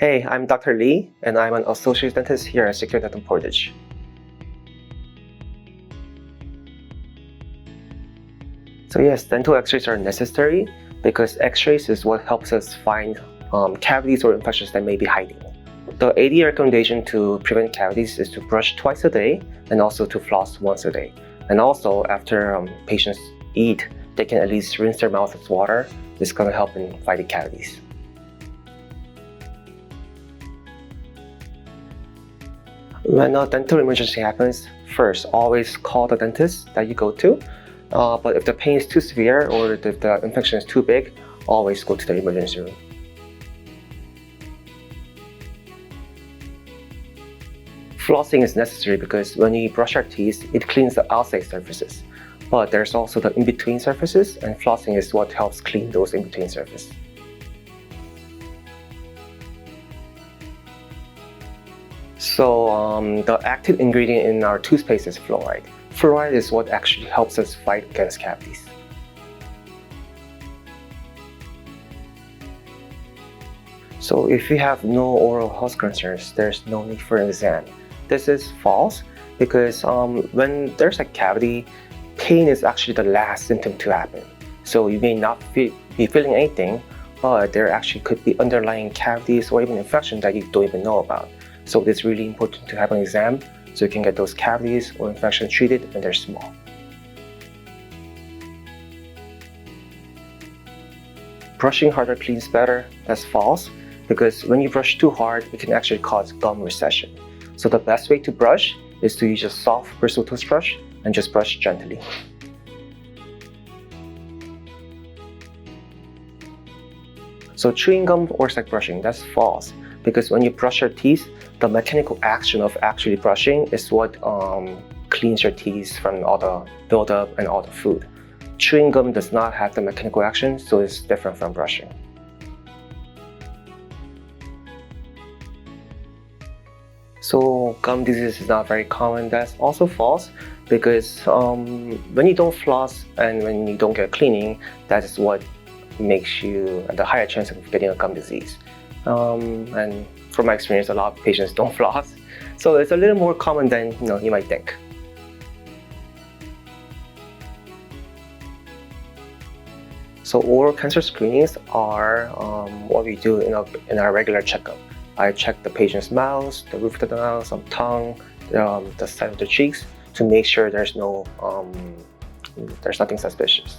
Hey, I'm Dr. Lee, and I'm an associate dentist here at Secure Dental Portage. So yes, dental x-rays are necessary because x-rays is what helps us find cavities or infections that may be hiding. The AD recommendation to prevent cavities is to brush twice a day and also to floss once a day. And also, after patients eat, they can at least rinse their mouth with water. This is going to help in fighting cavities. When a dental emergency happens, first, always call the dentist that you go to. But if the pain is too severe or if the infection is too big, always go to the emergency room. Flossing is necessary because when you brush our teeth, it cleans the outside surfaces. But there's also the in-between surfaces, and flossing is what helps clean those in-between surfaces. So the active ingredient in our toothpaste is fluoride. Fluoride is what actually helps us fight against cavities. So if you have no oral health concerns, there's no need for an exam. This is false because when there's a cavity, pain is actually the last symptom to happen. So you may not be feeling anything, but there actually could be underlying cavities or even infection that you don't even know about. So it's really important to have an exam so you can get those cavities or infections treated when they're small. Brushing harder cleans better. That's false because when you brush too hard, it can actually cause gum recession. So the best way to brush is to use a soft bristle toothbrush and just brush gently. So chewing gum works like brushing. That's false because when you brush your teeth, the mechanical action of actually brushing is what cleans your teeth from all the buildup and all the food. Chewing gum does not have the mechanical action, so it's different from brushing. So gum disease is not very common. That's also false because when you don't floss and when you don't get cleaning, that is what makes you at the higher chance of getting a gum disease. And from my experience, a lot of patients don't floss. So it's a little more common than you might think. So oral cancer screenings are what we do in our regular checkup. I check the patient's mouth, the roof of the mouth, some tongue, the side of the cheeks to make sure there's nothing suspicious.